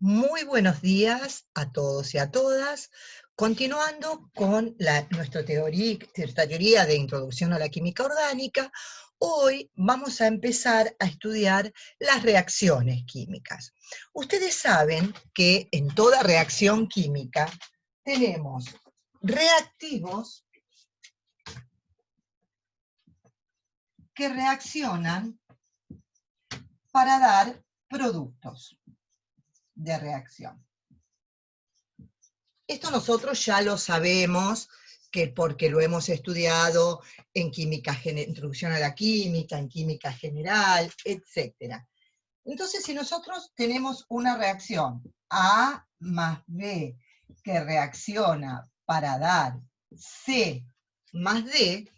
Muy buenos días a todos y a todas. Continuando con nuestra teoría de introducción a la química orgánica, hoy vamos a empezar a estudiar las reacciones químicas. Ustedes saben que en toda reacción química tenemos reactivos que reaccionan para dar productos de reacción. Esto nosotros ya lo sabemos, porque lo hemos estudiado en introducción a la química, en química general, etc. Entonces, si nosotros tenemos una reacción A más B que reacciona para dar C más D,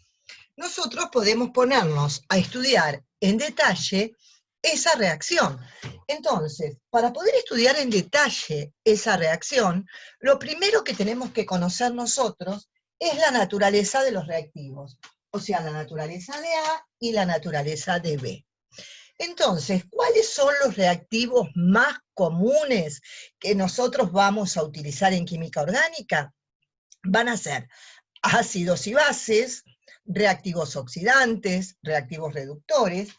nosotros podemos ponernos a estudiar en detalle esa reacción. Entonces, para poder estudiar en detalle esa reacción, lo primero que tenemos que conocer nosotros es la naturaleza de los reactivos, o sea, la naturaleza de A y la naturaleza de B. Entonces, ¿cuáles son los reactivos más comunes que nosotros vamos a utilizar en química orgánica? Van a ser ácidos y bases, reactivos oxidantes, reactivos reductores,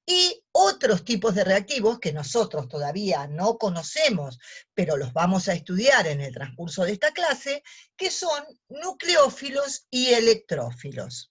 y otros tipos de reactivos que nosotros todavía no conocemos, pero los vamos a estudiar en el transcurso de esta clase, que son nucleófilos y electrófilos.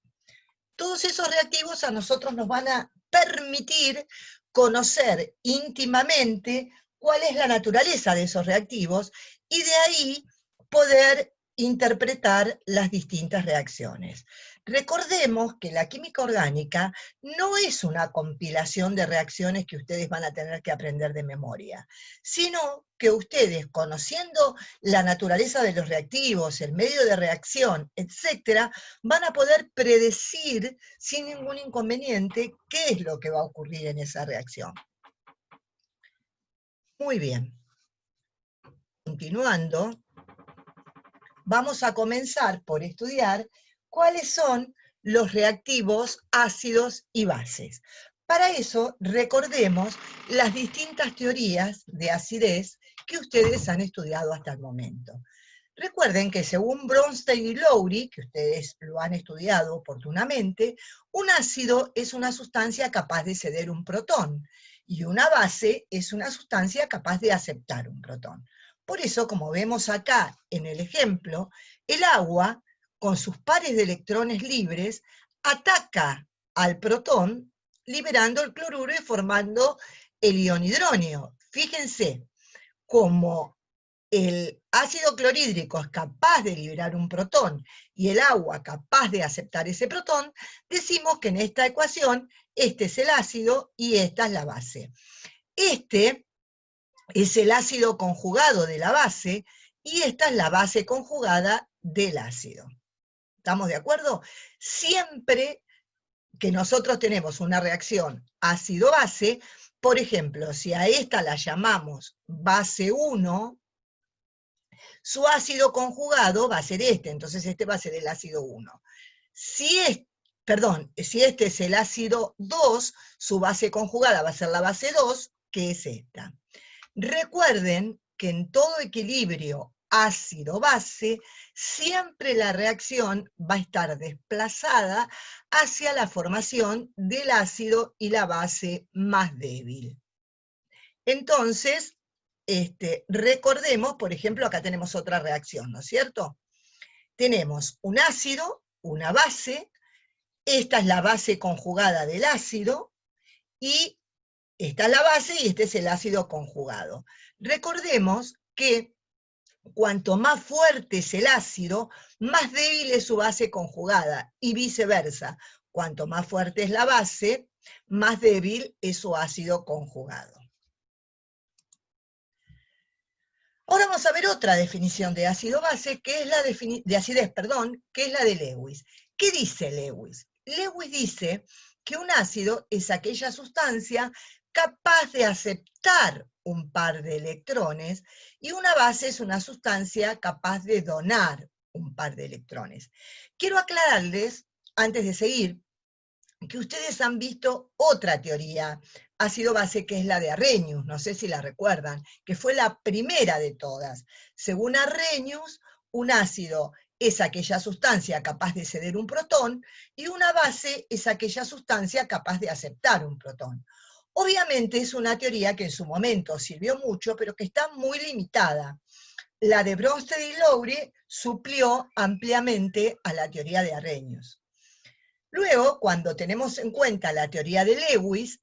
Todos esos reactivos a nosotros nos van a permitir conocer íntimamente cuál es la naturaleza de esos reactivos y de ahí poder interpretar las distintas reacciones. Recordemos que la química orgánica no es una compilación de reacciones que ustedes van a tener que aprender de memoria, sino que ustedes, conociendo la naturaleza de los reactivos, el medio de reacción, etc., van a poder predecir sin ningún inconveniente qué es lo que va a ocurrir en esa reacción. Muy bien. Continuando, vamos a comenzar por estudiar cuáles son los reactivos ácidos y bases. Para eso, recordemos las distintas teorías de acidez que ustedes han estudiado hasta el momento. Recuerden que según Bronsted y Lowry, que ustedes lo han estudiado oportunamente, un ácido es una sustancia capaz de ceder un protón y una base es una sustancia capaz de aceptar un protón. Por eso, como vemos acá en el ejemplo, el agua, con sus pares de electrones libres, ataca al protón, liberando el cloruro y formando el ion hidróneo. Fíjense, como el ácido clorhídrico es capaz de liberar un protón y el agua capaz de aceptar ese protón, decimos que en esta ecuación este es el ácido y esta es la base. Este es el ácido conjugado de la base y esta es la base conjugada del ácido. ¿Estamos de acuerdo? Siempre que nosotros tenemos una reacción ácido-base, por ejemplo, si a esta la llamamos base 1, su ácido conjugado va a ser este, entonces este va a ser el ácido 1. Si este es el ácido 2, su base conjugada va a ser la base 2, que es esta. Recuerden que en todo equilibrio ácido-base, siempre la reacción va a estar desplazada hacia la formación del ácido y la base más débil. Entonces, recordemos, por ejemplo, acá tenemos otra reacción, ¿no es cierto? Tenemos un ácido, una base, esta es la base conjugada del ácido, y esta es la base y este es el ácido conjugado. Recordemos que cuanto más fuerte es el ácido, más débil es su base conjugada, y viceversa. Cuanto más fuerte es la base, más débil es su ácido conjugado. Ahora vamos a ver otra definición de ácido-base, que es de acidez, que es la de Lewis. ¿Qué dice Lewis? Lewis dice que un ácido es aquella sustancia capaz de aceptar un par de electrones y una base es una sustancia capaz de donar un par de electrones. Quiero aclararles, antes de seguir, que ustedes han visto otra teoría ácido-base, que es la de Arrhenius, no sé si la recuerdan, que fue la primera de todas. Según Arrhenius, un ácido es aquella sustancia capaz de ceder un protón, y una base es aquella sustancia capaz de aceptar un protón. Obviamente es una teoría que en su momento sirvió mucho, pero que está muy limitada. La de Bronsted y Lowry suplió ampliamente a la teoría de Arrhenius. Luego, cuando tenemos en cuenta la teoría de Lewis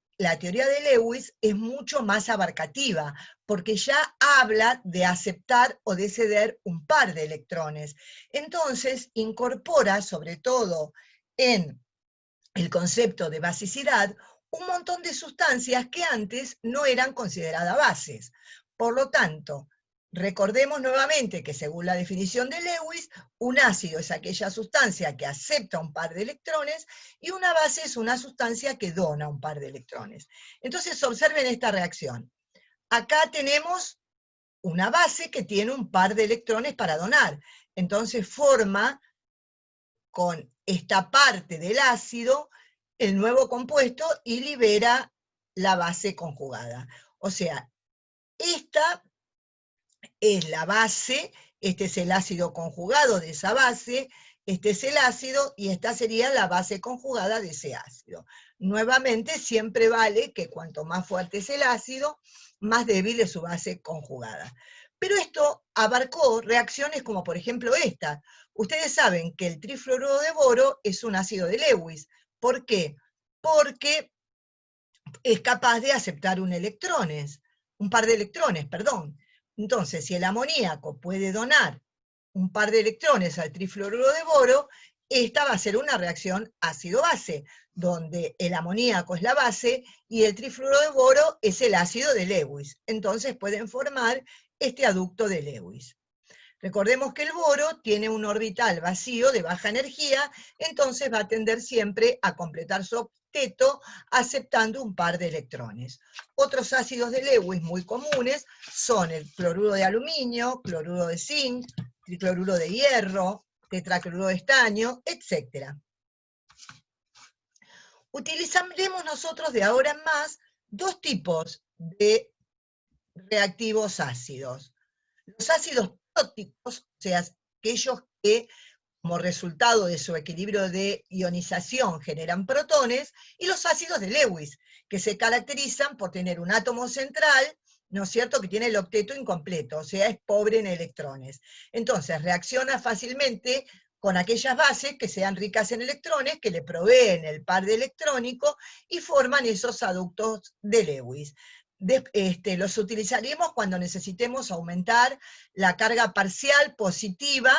es mucho más abarcativa, porque ya habla de aceptar o de ceder un par de electrones. Entonces, incorpora, sobre todo en el concepto de basicidad, un montón de sustancias que antes no eran consideradas bases. Por lo tanto, recordemos nuevamente que según la definición de Lewis, un ácido es aquella sustancia que acepta un par de electrones y una base es una sustancia que dona un par de electrones. Entonces observen esta reacción. Acá tenemos una base que tiene un par de electrones para donar. Entonces forma con esta parte del ácido el nuevo compuesto y libera la base conjugada. O sea, esta es la base, este es el ácido conjugado de esa base, este es el ácido y esta sería la base conjugada de ese ácido. Nuevamente, siempre vale que cuanto más fuerte es el ácido, más débil es su base conjugada. Pero esto abarcó reacciones como por ejemplo esta. Ustedes saben que el trifluoruro de boro es un ácido de Lewis. ¿Por qué? Porque es capaz de aceptar un par de electrones, perdón. Entonces, si el amoníaco puede donar un par de electrones al trifluoruro de boro, esta va a ser una reacción ácido-base, donde el amoníaco es la base y el trifluoruro de boro es el ácido de Lewis. Entonces pueden formar este aducto de Lewis. Recordemos que el boro tiene un orbital vacío de baja energía, entonces va a tender siempre a completar su octeto aceptando un par de electrones. Otros ácidos de Lewis muy comunes son el cloruro de aluminio, cloruro de zinc, tricloruro de hierro, tetracloruro de estaño, etc. Utilizaremos nosotros de ahora en más dos tipos de reactivos ácidos. Los ácidos próticos, o sea, aquellos que como resultado de su equilibrio de ionización generan protones, y los ácidos de Lewis, que se caracterizan por tener un átomo central, ¿no es cierto?, que tiene el octeto incompleto, o sea, es pobre en electrones. Entonces, reacciona fácilmente con aquellas bases que sean ricas en electrones, que le proveen el par de electrónico y forman esos aductos de Lewis. Los utilizaremos cuando necesitemos aumentar la carga parcial positiva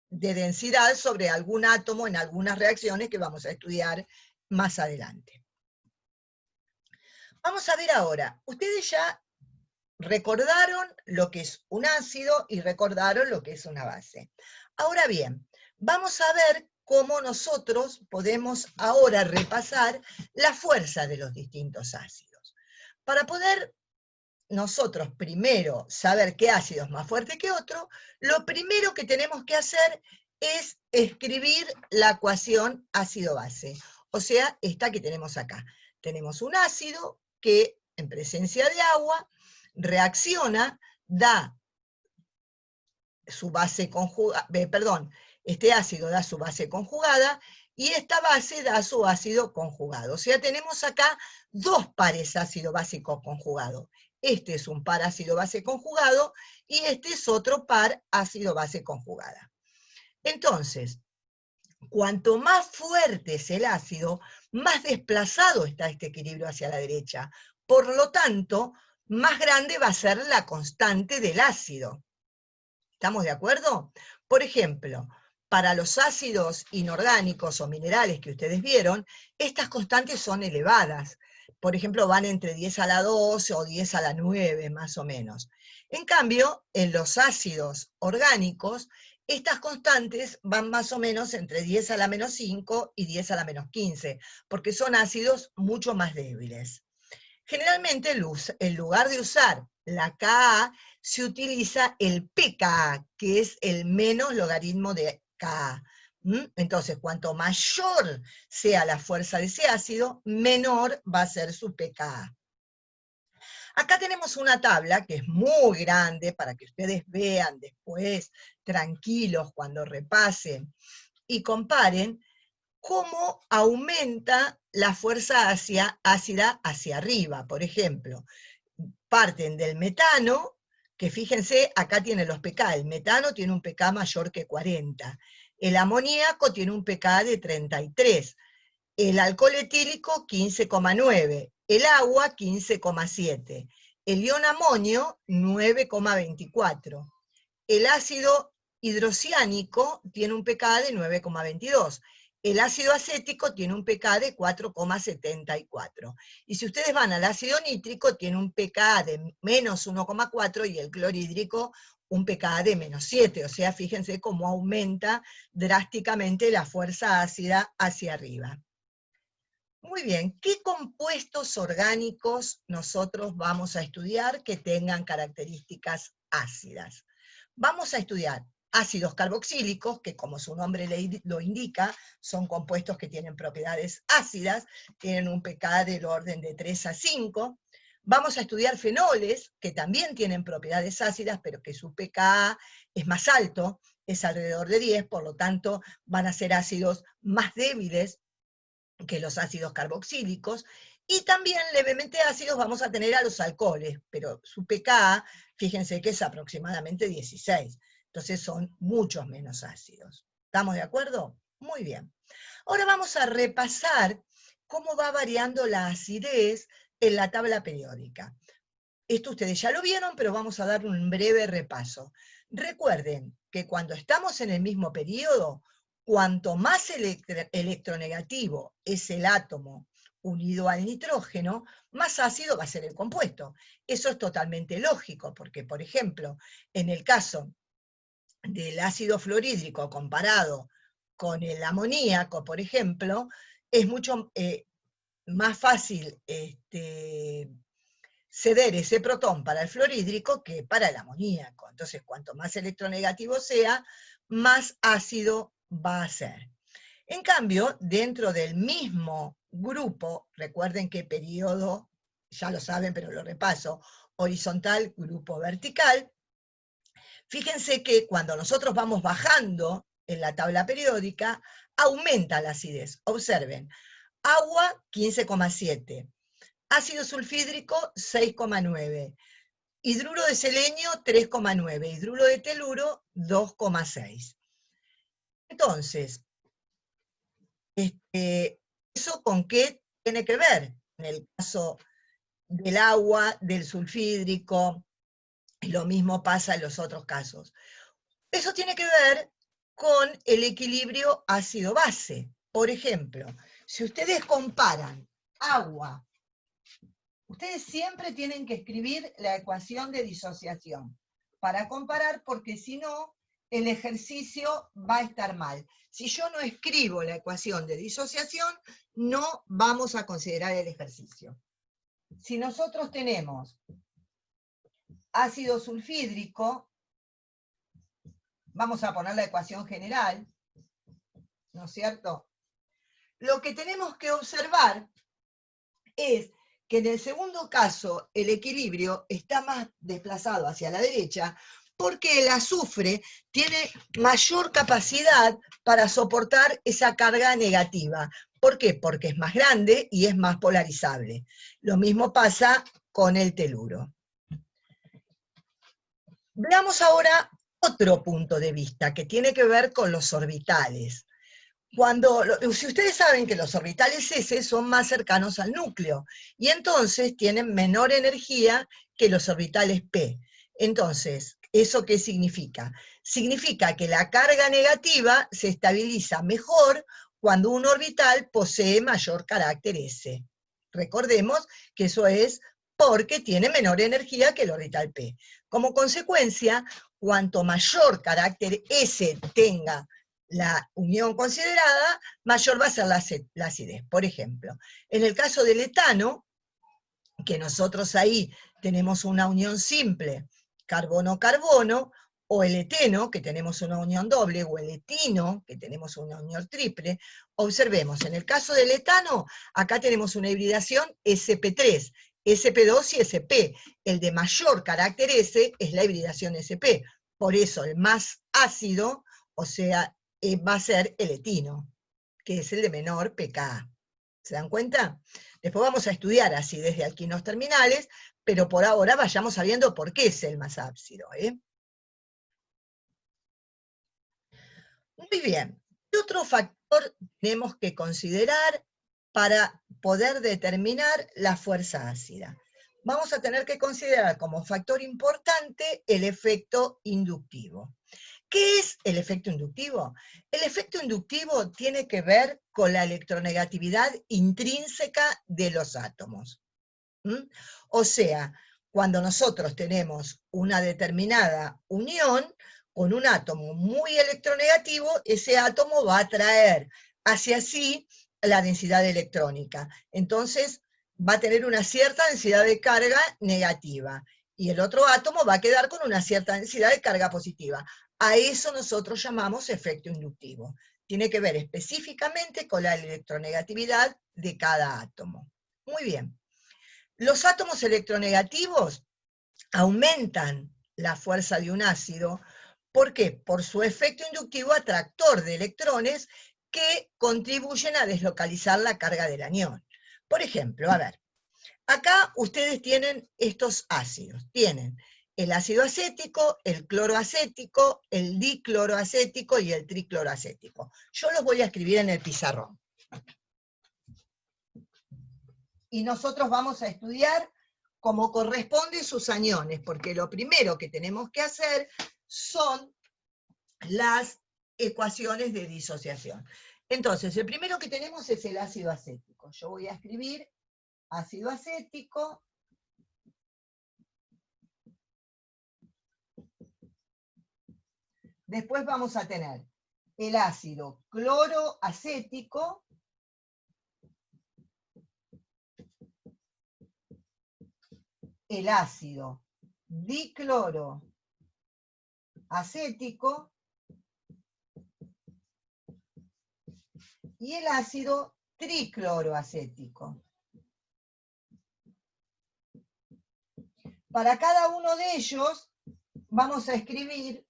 de densidad sobre algún átomo en algunas reacciones que vamos a estudiar más adelante. Vamos a ver ahora, ustedes ya recordaron lo que es un ácido y recordaron lo que es una base. Ahora bien, vamos a ver cómo nosotros podemos ahora repasar la fuerza de los distintos ácidos. Para poder nosotros primero saber qué ácido es más fuerte que otro, lo primero que tenemos que hacer es escribir la ecuación ácido-base, o sea, esta que tenemos acá. Tenemos un ácido que en presencia de agua reacciona, da su base conjugada, este ácido da su base conjugada y esta base da su ácido conjugado. O sea, tenemos acá dos pares ácido básico conjugado. Este es un par ácido-base conjugado y este es otro par ácido-base conjugada. Entonces, cuanto más fuerte es el ácido, más desplazado está este equilibrio hacia la derecha. Por lo tanto, más grande va a ser la constante del ácido. ¿Estamos de acuerdo? Por ejemplo, para los ácidos inorgánicos o minerales que ustedes vieron, estas constantes son elevadas. Por ejemplo, van entre 10 a la 12 o 10 a la 9, más o menos. En cambio, en los ácidos orgánicos, estas constantes van más o menos entre 10 a la menos 5 y 10 a la menos 15, porque son ácidos mucho más débiles. Generalmente, en lugar de usar la Ka, se utiliza el pKa, que es el menos logaritmo de Ka. Entonces, cuanto mayor sea la fuerza de ese ácido, menor va a ser su pKa. Acá tenemos una tabla que es muy grande para que ustedes vean después, tranquilos, cuando repasen y comparen cómo aumenta la fuerza ácida hacia arriba. Por ejemplo, parten del metano, que fíjense, acá tiene los pK. El metano tiene un pK mayor que 40. El amoníaco tiene un pK de 33. El alcohol etílico 15,9. El agua 15,7. El ion amonio 9,24. El ácido hidrociánico tiene un pK de 9,22. El ácido acético tiene un pK de 4,74. Y si ustedes van al ácido nítrico, tiene un pK de menos 1,4 y el clorhídrico un pK de menos 7. O sea, fíjense cómo aumenta drásticamente la fuerza ácida hacia arriba. Muy bien, ¿qué compuestos orgánicos nosotros vamos a estudiar que tengan características ácidas? Vamos a estudiar ácidos carboxílicos, que como su nombre lo indica, son compuestos que tienen propiedades ácidas, tienen un pK del orden de 3 a 5. Vamos a estudiar fenoles, que también tienen propiedades ácidas, pero que su pKa es más alto, es alrededor de 10, por lo tanto van a ser ácidos más débiles que los ácidos carboxílicos, y también levemente ácidos vamos a tener a los alcoholes, pero su pKa, fíjense que es aproximadamente 16, entonces son muchos menos ácidos. ¿Estamos de acuerdo? Muy bien. Ahora vamos a repasar cómo va variando la acidez en la tabla periódica. Esto ustedes ya lo vieron, pero vamos a dar un breve repaso. Recuerden que cuando estamos en el mismo periodo, cuanto más electronegativo es el átomo unido al nitrógeno, más ácido va a ser el compuesto. Eso es totalmente lógico, porque, por ejemplo, en el caso del ácido fluorhídrico comparado con el amoníaco, por ejemplo, es mucho más fácil ceder ese protón para el fluorhídrico que para el amoníaco. Entonces, cuanto más electronegativo sea, más ácido va a ser. En cambio, dentro del mismo grupo, recuerden que periodo, ya lo saben, pero lo repaso, horizontal, grupo vertical, fíjense que cuando nosotros vamos bajando en la tabla periódica, aumenta la acidez. Observen, agua 15,7. Ácido sulfídrico, 6,9. Hidruro de selenio, 3,9. Hidruro de teluro, 2,6. Entonces, ¿eso con qué tiene que ver? En el caso del agua, del sulfídrico, y lo mismo pasa en los otros casos. Eso tiene que ver con el equilibrio ácido-base. Por ejemplo, si ustedes comparan agua, ustedes siempre tienen que escribir la ecuación de disociación para comparar, porque si no, el ejercicio va a estar mal. Si yo no escribo la ecuación de disociación, no vamos a considerar el ejercicio. Si nosotros tenemos ácido sulfídrico, vamos a poner la ecuación general, ¿no es cierto? Lo que tenemos que observar es que en el segundo caso el equilibrio está más desplazado hacia la derecha porque el azufre tiene mayor capacidad para soportar esa carga negativa. ¿Por qué? Porque es más grande y es más polarizable. Lo mismo pasa con el teluro. Veamos ahora otro punto de vista que tiene que ver con los orbitales. Si ustedes saben que los orbitales S son más cercanos al núcleo, y entonces tienen menor energía que los orbitales P. Entonces, ¿eso qué significa? Significa que la carga negativa se estabiliza mejor cuando un orbital posee mayor carácter S. Recordemos que eso es porque tiene menor energía que el orbital P. Como consecuencia, cuanto mayor carácter S tenga la unión considerada, mayor va a ser la acidez. Por ejemplo, en el caso del etano, que nosotros ahí tenemos una unión simple, carbono-carbono, o el eteno, que tenemos una unión doble, o el etino, que tenemos una unión triple. Observemos, en el caso del etano, acá tenemos una hibridación sp3, sp2 y sp. El de mayor carácter S es la hibridación sp. Por eso el más ácido, o sea, va a ser el etino, que es el de menor pKa. ¿Se dan cuenta? Después vamos a estudiar acidez de alquinos terminales, pero por ahora vayamos sabiendo por qué es el más ácido. Muy bien. ¿Qué otro factor tenemos que considerar para poder determinar la fuerza ácida? Vamos a tener que considerar como factor importante el efecto inductivo. ¿Qué es el efecto inductivo? El efecto inductivo tiene que ver con la electronegatividad intrínseca de los átomos. O sea, cuando nosotros tenemos una determinada unión con un átomo muy electronegativo, ese átomo va a atraer hacia sí la densidad electrónica. Entonces, va a tener una cierta densidad de carga negativa. Y el otro átomo va a quedar con una cierta densidad de carga positiva. A eso nosotros llamamos efecto inductivo. Tiene que ver específicamente con la electronegatividad de cada átomo. Muy bien. Los átomos electronegativos aumentan la fuerza de un ácido. ¿Por qué? Por su efecto inductivo atractor de electrones que contribuyen a deslocalizar la carga del anión. Por ejemplo, a ver, acá ustedes tienen estos ácidos. Tienen el ácido acético, el cloroacético, el dicloroacético y el tricloroacético. Yo los voy a escribir en el pizarrón. Y nosotros vamos a estudiar como corresponde sus aniones, porque lo primero que tenemos que hacer son las ecuaciones de disociación. Entonces, el primero que tenemos es el ácido acético. Yo voy a escribir ácido acético, después vamos a tener el ácido cloroacético, el ácido dicloroacético y el ácido tricloroacético. Para cada uno de ellos vamos a escribir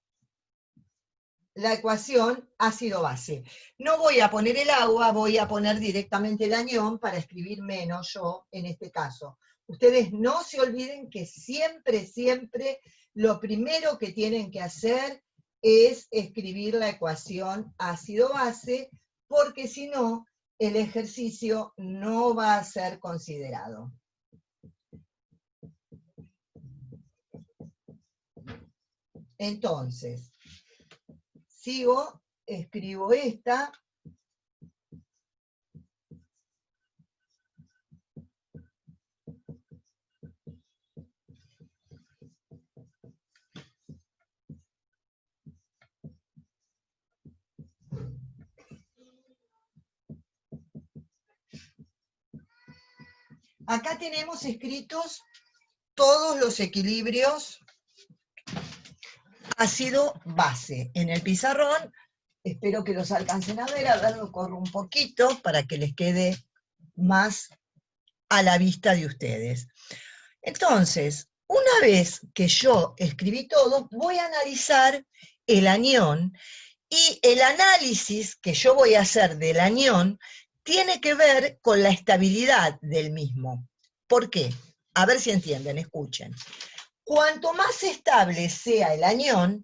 la ecuación ácido-base. No voy a poner el agua, voy a poner directamente el anión para escribir menos yo en este caso. Ustedes no se olviden que siempre, siempre lo primero que tienen que hacer es escribir la ecuación ácido-base, porque si no, el ejercicio no va a ser considerado. Entonces, sigo, escribo esta. Acá tenemos escritos todos los equilibrios ácido-base en el pizarrón. Espero que los alcancen a ver lo corro un poquito para que les quede más a la vista de ustedes. Entonces, una vez que yo escribí todo, voy a analizar el anión, y el análisis que yo voy a hacer del anión tiene que ver con la estabilidad del mismo. ¿Por qué? A ver si entienden, escuchen. Cuanto más estable sea el anión,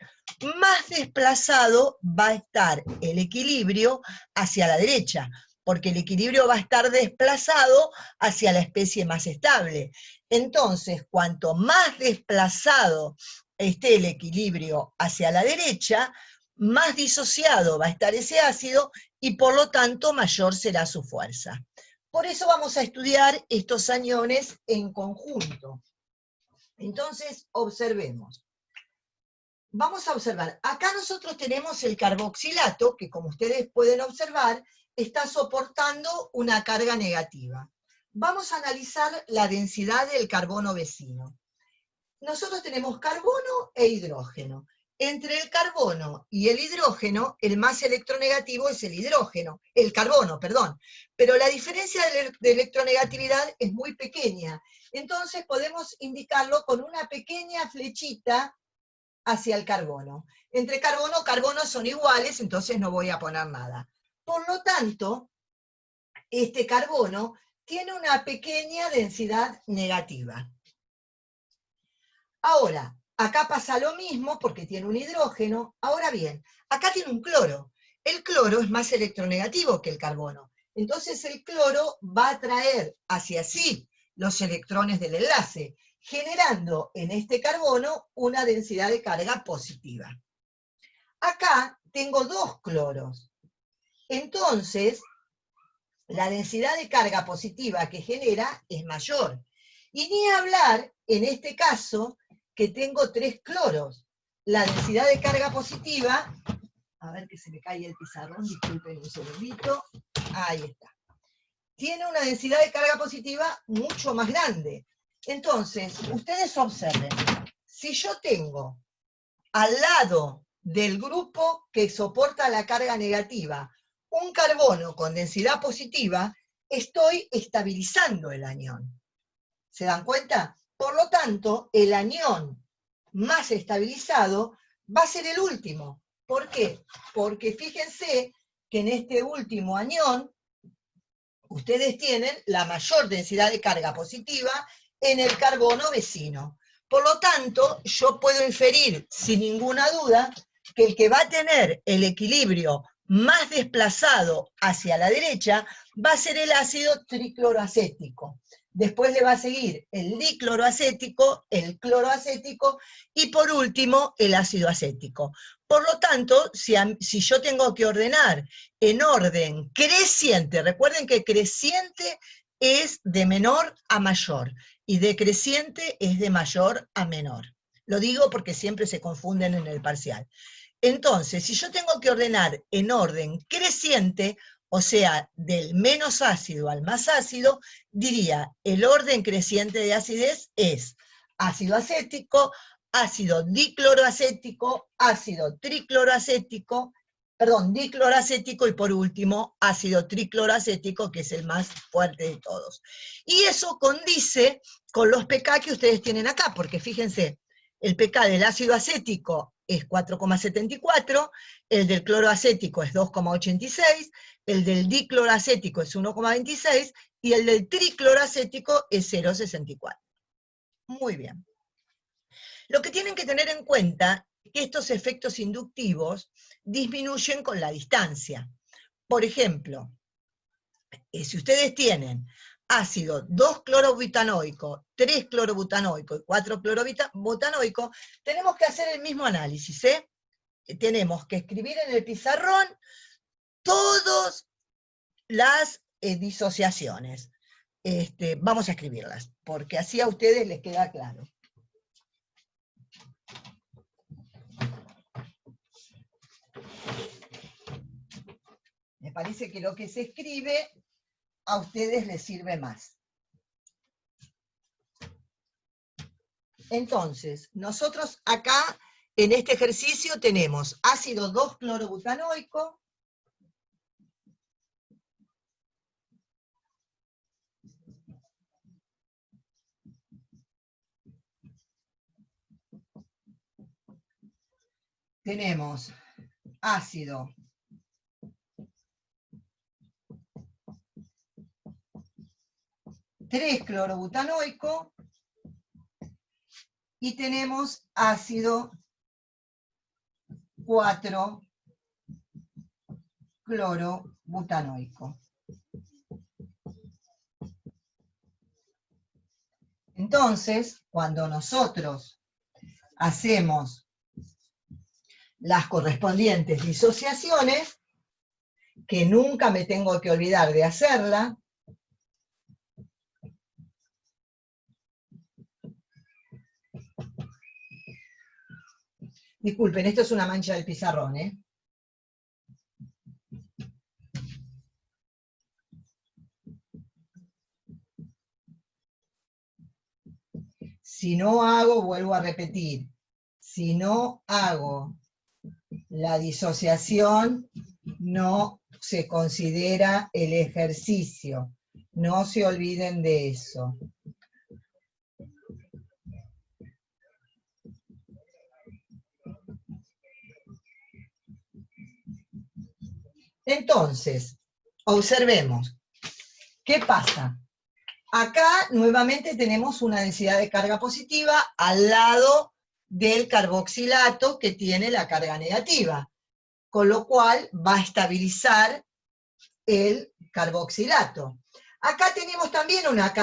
más desplazado va a estar el equilibrio hacia la derecha, porque el equilibrio va a estar desplazado hacia la especie más estable. Entonces, cuanto más desplazado esté el equilibrio hacia la derecha, más disociado va a estar ese ácido y por lo tanto mayor será su fuerza. Por eso vamos a estudiar estos aniones en conjunto. Entonces, observemos. Vamos a observar. Acá nosotros tenemos el carboxilato, que como ustedes pueden observar, está soportando una carga negativa. Vamos a analizar la densidad del carbono vecino. Nosotros tenemos carbono e hidrógeno. Entre el carbono y el hidrógeno, el más electronegativo es el carbono, perdón. Pero la diferencia de electronegatividad es muy pequeña. Entonces podemos indicarlo con una pequeña flechita hacia el carbono. Entre carbono y carbono son iguales, entonces no voy a poner nada. Por lo tanto, este carbono tiene una pequeña densidad negativa. Ahora, acá pasa lo mismo porque tiene un hidrógeno. Ahora bien, acá tiene un cloro. El cloro es más electronegativo que el carbono. Entonces el cloro va a traer hacia sí los electrones del enlace, generando en este carbono una densidad de carga positiva. Acá tengo dos cloros. Entonces, la densidad de carga positiva que genera es mayor. Y ni hablar, en este caso, que tengo 3 cloros. La densidad de carga positiva, a ver que se me cae el pizarrón, disculpen un segundito, ahí está. Tiene una densidad de carga positiva mucho más grande. Entonces, ustedes observen, si yo tengo al lado del grupo que soporta la carga negativa un carbono con densidad positiva, estoy estabilizando el anión. ¿Se dan cuenta? Por lo tanto, el anión más estabilizado va a ser el último. ¿Por qué? Porque fíjense que en este último anión, ustedes tienen la mayor densidad de carga positiva en el carbono vecino. Por lo tanto, yo puedo inferir sin ninguna duda que el que va a tener el equilibrio más desplazado hacia la derecha va a ser el ácido tricloroacético. Después le va a seguir el dicloroacético, el cloroacético y por último el ácido acético. Por lo tanto, si yo tengo que ordenar en orden creciente, recuerden que creciente es de menor a mayor y decreciente es de mayor a menor. Lo digo porque siempre se confunden en el parcial. Entonces, si yo tengo que ordenar en orden creciente, o sea, del menos ácido al más ácido, diría, el orden creciente de acidez es ácido acético, ácido dicloroacético, ácido tricloroacético, perdón, dicloroacético y por último, ácido tricloroacético, que es el más fuerte de todos. Y eso condice con los pK que ustedes tienen acá, porque fíjense, el pK del ácido acético es 4,74, el del cloroacético es 2,86, el del dicloroacético es 1,26 y el del tricloroacético es 0,64. Muy bien. Lo que tienen que tener en cuenta es que estos efectos inductivos disminuyen con la distancia. Por ejemplo, si ustedes tienen ácido 2-clorobutanoico, 3-clorobutanoico y 4-clorobutanoico, tenemos que hacer el mismo análisis, ¿eh? Tenemos que escribir en el pizarrón todas las disociaciones. Vamos a escribirlas, porque así a ustedes les queda claro. Me parece que lo que se escribe a ustedes les sirve más. Entonces, nosotros acá, en este ejercicio, tenemos ácido 2-clorobutanoico, tenemos ácido 3-clorobutanoico y tenemos ácido 4-clorobutanoico. Entonces, cuando nosotros hacemos las correspondientes disociaciones, que nunca me tengo que olvidar de hacerla, disculpen, esto es una mancha del pizarrón, ¿eh? Si no hago, vuelvo a repetir, Si no hago la disociación, no se considera el ejercicio. No se olviden de eso. Entonces, observemos. ¿Qué pasa? Acá nuevamente tenemos una densidad de carga positiva al lado del carboxilato que tiene la carga negativa, con lo cual va a estabilizar el carboxilato. Acá tenemos también una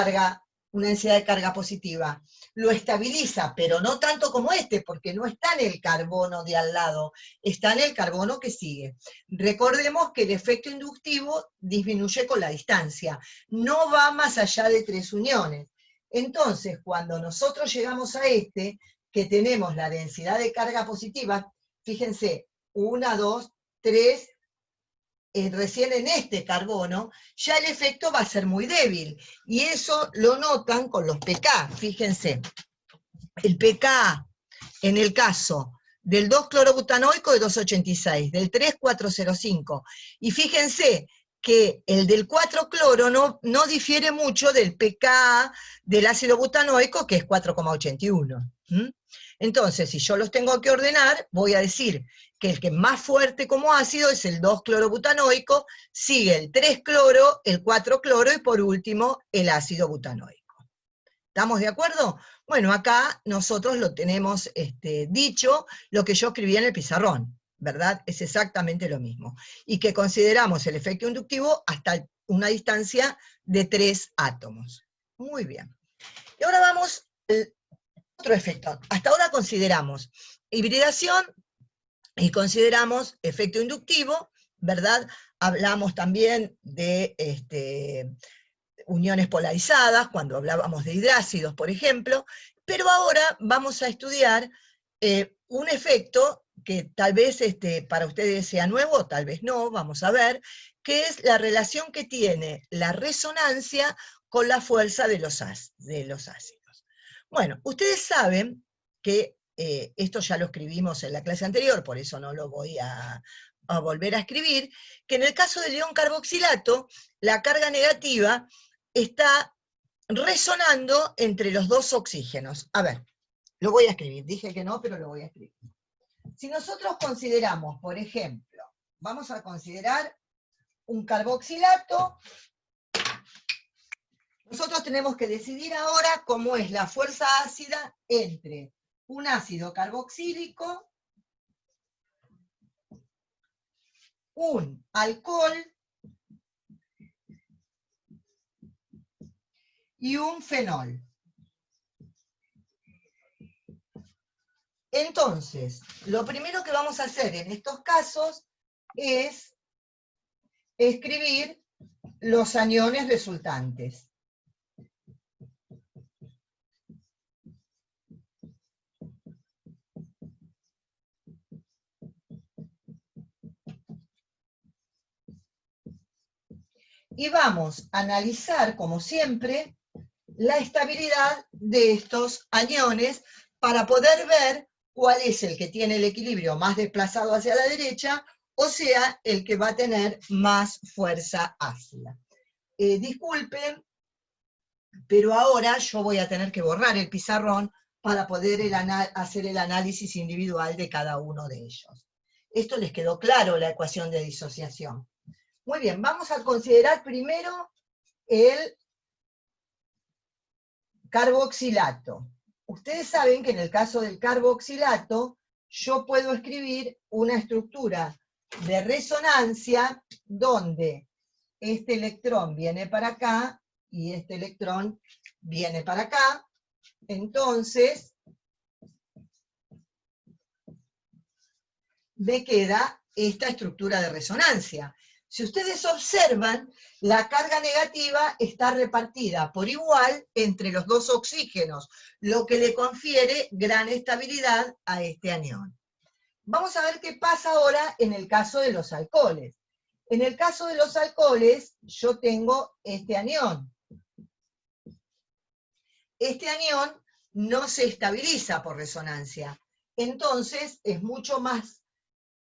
densidad de carga positiva. Lo estabiliza, pero no tanto como este, porque no está en el carbono de al lado, está en el carbono que sigue. Recordemos que el efecto inductivo disminuye con la distancia, no va más allá de 3 uniones. Entonces, cuando nosotros llegamos a este, que tenemos la densidad de carga positiva, fíjense, 1, 2, 3, recién en este carbono, ya el efecto va a ser muy débil. Y eso lo notan con los pK, fíjense. El pK, en el caso del 2-clorobutanoico de 286, del 3-405. Y fíjense que el del 4-cloro no difiere mucho del pK del ácido butanoico, que es 4,81. Entonces, si yo los tengo que ordenar, voy a decir que el que es más fuerte como ácido es el 2-clorobutanoico, sigue el 3-cloro, el 4-cloro y por último el ácido butanoico. ¿Estamos de acuerdo? Bueno, acá nosotros lo tenemos dicho, lo que yo escribí en el pizarrón, ¿verdad? Es exactamente lo mismo. Y que consideramos el efecto inductivo hasta una distancia de 3 átomos. Muy bien. Y ahora vamos al otro efecto. Hasta ahora consideramos hibridación y consideramos efecto inductivo, ¿verdad? Hablamos también de uniones polarizadas, cuando hablábamos de hidrácidos, por ejemplo, pero ahora vamos a estudiar un efecto que tal vez para ustedes sea nuevo, tal vez no, vamos a ver, que es la relación que tiene la resonancia con la fuerza de los ácidos. Bueno, ustedes saben que esto ya lo escribimos en la clase anterior, por eso no lo voy a volver a escribir, que en el caso del ion carboxilato, la carga negativa está resonando entre los dos oxígenos. A ver, lo voy a escribir, dije que no, pero lo voy a escribir. Si nosotros consideramos, por ejemplo, vamos a considerar un carboxilato, nosotros tenemos que decidir ahora cómo es la fuerza ácida entre un ácido carboxílico, un alcohol y un fenol. Entonces, lo primero que vamos a hacer en estos casos es escribir los aniones resultantes. Y vamos a analizar, como siempre, la estabilidad de estos aniones para poder ver cuál es el que tiene el equilibrio más desplazado hacia la derecha, o sea, el que va a tener más fuerza ácida. Disculpen, pero ahora yo voy a tener que borrar el pizarrón para poder hacer el análisis individual de cada uno de ellos. ¿Esto les quedó claro, la ecuación de disociación? Muy bien, vamos a considerar primero el carboxilato. Ustedes saben que en el caso del carboxilato, yo puedo escribir una estructura de resonancia donde este electrón viene para acá y este electrón viene para acá. Entonces, me queda esta estructura de resonancia. Si ustedes observan, la carga negativa está repartida por igual entre los dos oxígenos, lo que le confiere gran estabilidad a este anión. Vamos a ver qué pasa ahora en el caso de los alcoholes. En el caso de los alcoholes, yo tengo este anión. Este anión no se estabiliza por resonancia. entonces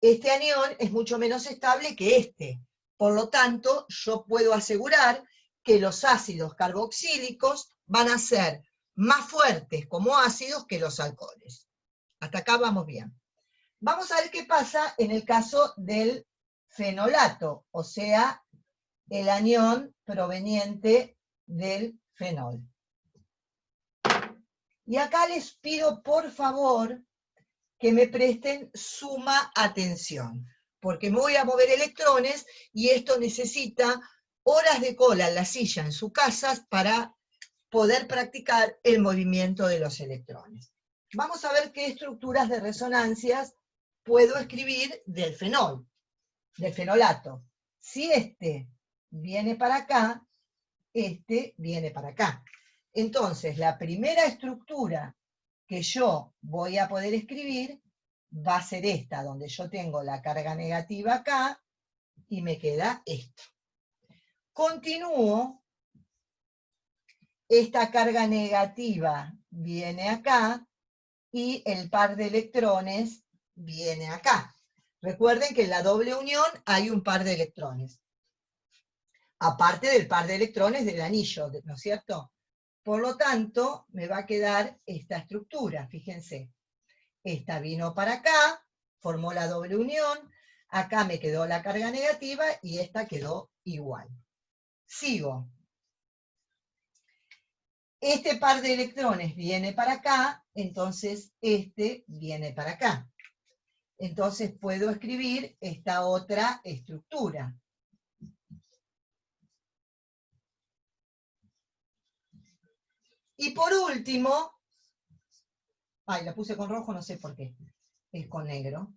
este anión es mucho menos estable que este. Por lo tanto, yo puedo asegurar que los ácidos carboxílicos van a ser más fuertes como ácidos que los alcoholes. Hasta acá vamos bien. Vamos a ver qué pasa en el caso del fenolato, o sea, el anión proveniente del fenol. Y acá les pido, por favor, que me presten suma atención, porque me voy a mover electrones y esto necesita horas de cola en la silla en su casa para poder practicar el movimiento de los electrones. Vamos a ver qué estructuras de resonancias puedo escribir del fenol, del fenolato. Si este viene para acá, este viene para acá. Entonces, la primera estructura que yo voy a poder escribir va a ser esta, donde yo tengo la carga negativa acá, y me queda esto. Continúo, esta carga negativa viene acá, y el par de electrones viene acá. Recuerden que en la doble unión hay un par de electrones, aparte del par de electrones del anillo, ¿no es cierto? Por lo tanto, me va a quedar esta estructura, fíjense. Esta vino para acá, formó la doble unión, acá me quedó la carga negativa y esta quedó igual. Sigo. Este par de electrones viene para acá, entonces este viene para acá. Entonces puedo escribir esta otra estructura. Y por último, la puse con rojo, no sé por qué, es con negro.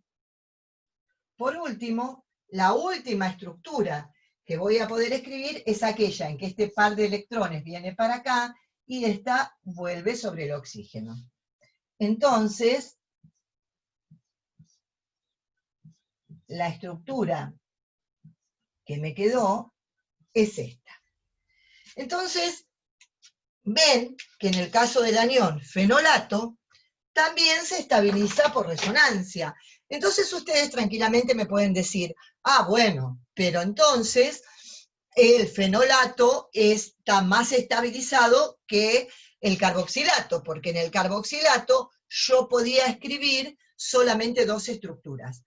Por último, la última estructura que voy a poder escribir es aquella en que este par de electrones viene para acá y esta vuelve sobre el oxígeno. Entonces, la estructura que me quedó es esta. Entonces, ven que en el caso del anión fenolato, también se estabiliza por resonancia. Entonces ustedes tranquilamente me pueden decir, bueno, pero entonces el fenolato está más estabilizado que el carboxilato, porque en el carboxilato yo podía escribir solamente dos estructuras.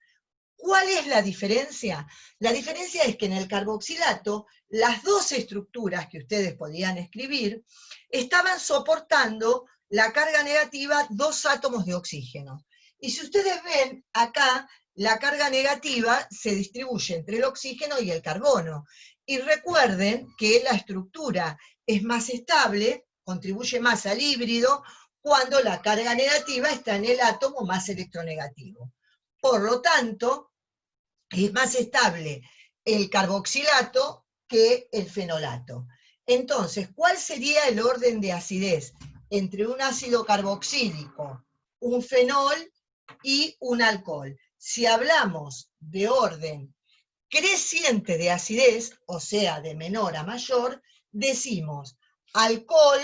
¿Cuál es la diferencia? La diferencia es que en el carboxilato, las dos estructuras que ustedes podían escribir estaban soportando la carga negativa dos átomos de oxígeno. Y si ustedes ven, acá la carga negativa se distribuye entre el oxígeno y el carbono. Y recuerden que la estructura es más estable, contribuye más al híbrido, cuando la carga negativa está en el átomo más electronegativo. Por lo tanto, es más estable el carboxilato que el fenolato. Entonces, ¿cuál sería el orden de acidez entre un ácido carboxílico, un fenol y un alcohol? Si hablamos de orden creciente de acidez, o sea, de menor a mayor, decimos alcohol,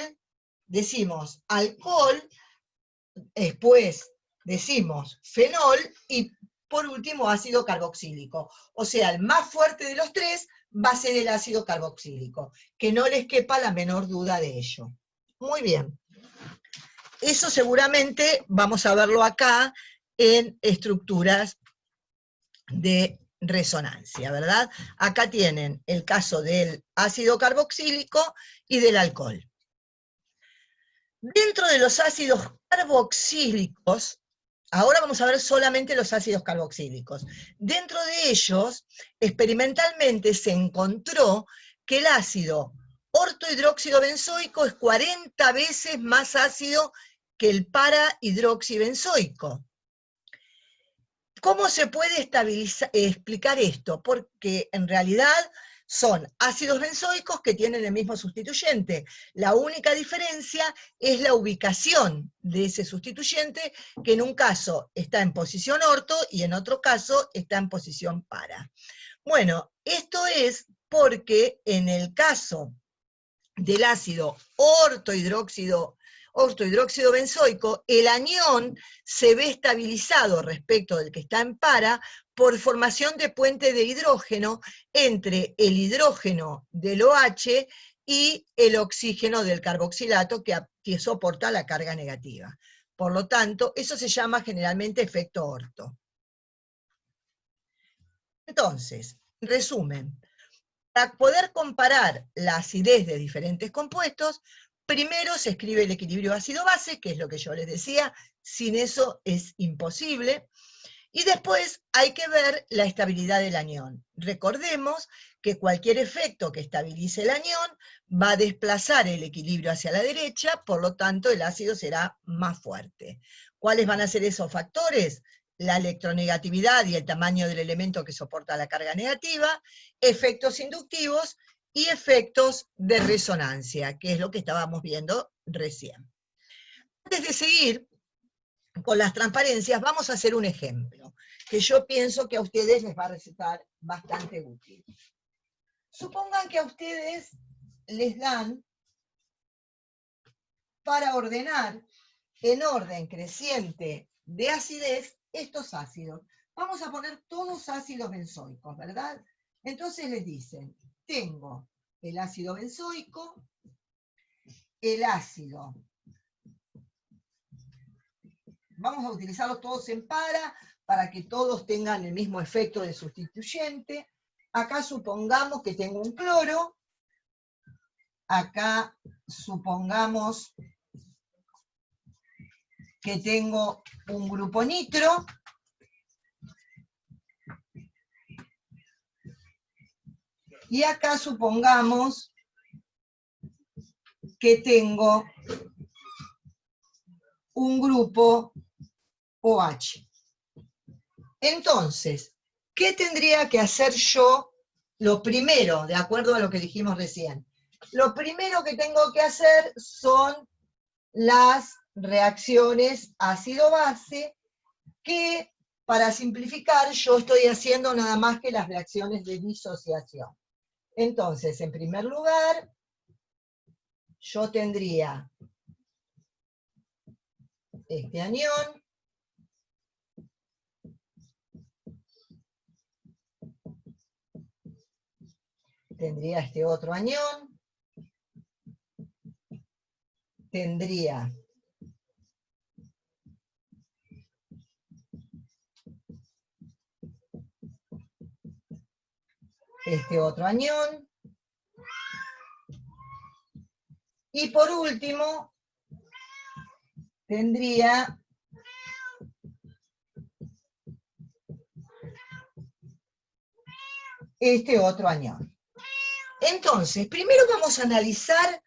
después decimos fenol y por último ácido carboxílico. O sea, el más fuerte de los tres va a ser el ácido carboxílico, que no les quepa la menor duda de ello. Muy bien. Eso seguramente vamos a verlo acá en estructuras de resonancia, ¿verdad? Acá tienen el caso del ácido carboxílico y del alcohol. Dentro de los ácidos carboxílicos, ahora vamos a ver solamente los ácidos carboxílicos. Dentro de ellos, experimentalmente se encontró que el ácido ortohidróxido benzoico es 40 veces más ácido que el para-hidroxibenzoico. ¿Cómo se puede explicar esto? Porque en realidad son ácidos benzoicos que tienen el mismo sustituyente. La única diferencia es la ubicación de ese sustituyente, que en un caso está en posición orto y en otro caso está en posición para. Bueno, esto es porque en el caso del ácido ortohidróxido benzoico, el anión se ve estabilizado respecto del que está en para por formación de puente de hidrógeno entre el hidrógeno del OH y el oxígeno del carboxilato que soporta la carga negativa. Por lo tanto, eso se llama generalmente efecto orto. Entonces, resumen, para poder comparar la acidez de diferentes compuestos, primero se escribe el equilibrio ácido-base, que es lo que yo les decía, sin eso es imposible, y después hay que ver la estabilidad del anión. Recordemos que cualquier efecto que estabilice el anión va a desplazar el equilibrio hacia la derecha, por lo tanto el ácido será más fuerte. ¿Cuáles van a ser esos factores? La electronegatividad y el tamaño del elemento que soporta la carga negativa, efectos inductivos y efectos de resonancia, que es lo que estábamos viendo recién. Antes de seguir con las transparencias, vamos a hacer un ejemplo, que yo pienso que a ustedes les va a resultar bastante útil. Supongan que a ustedes les dan para ordenar en orden creciente de acidez estos ácidos. Vamos a poner todos ácidos benzoicos, ¿verdad? Entonces les dicen, tengo el ácido benzoico, el ácido. Vamos a utilizarlos todos en para que todos tengan el mismo efecto de sustituyente. Acá supongamos que tengo un cloro. Acá supongamos que tengo un grupo nitro. Y acá supongamos que tengo un grupo OH. Entonces, ¿qué tendría que hacer yo? Lo primero, de acuerdo a lo que dijimos recién, lo primero que tengo que hacer son las reacciones ácido-base, que para simplificar yo estoy haciendo nada más que las reacciones de disociación. Entonces, en primer lugar, yo tendría este anión, tendría este otro anión, tendría este otro anión, y por último tendría este otro anión. Entonces, primero vamos a analizar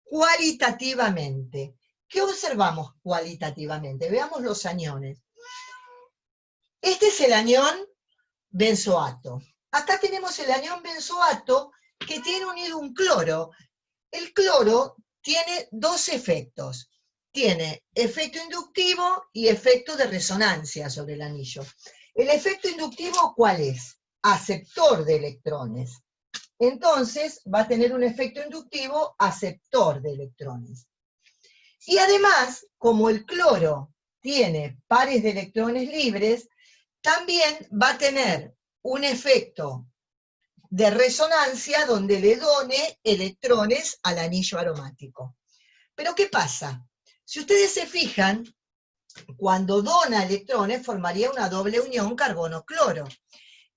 cualitativamente. ¿Qué observamos cualitativamente? Veamos los aniones. Este es el anión benzoato. Acá tenemos el anión benzoato que tiene unido un cloro. El cloro tiene dos efectos. Tiene efecto inductivo y efecto de resonancia sobre el anillo. ¿El efecto inductivo cuál es? Aceptor de electrones. Entonces va a tener un efecto inductivo aceptor de electrones. Y además, como el cloro tiene pares de electrones libres, también va a tener un efecto de resonancia donde le done electrones al anillo aromático. Pero ¿qué pasa? Si ustedes se fijan, cuando dona electrones formaría una doble unión carbono-cloro.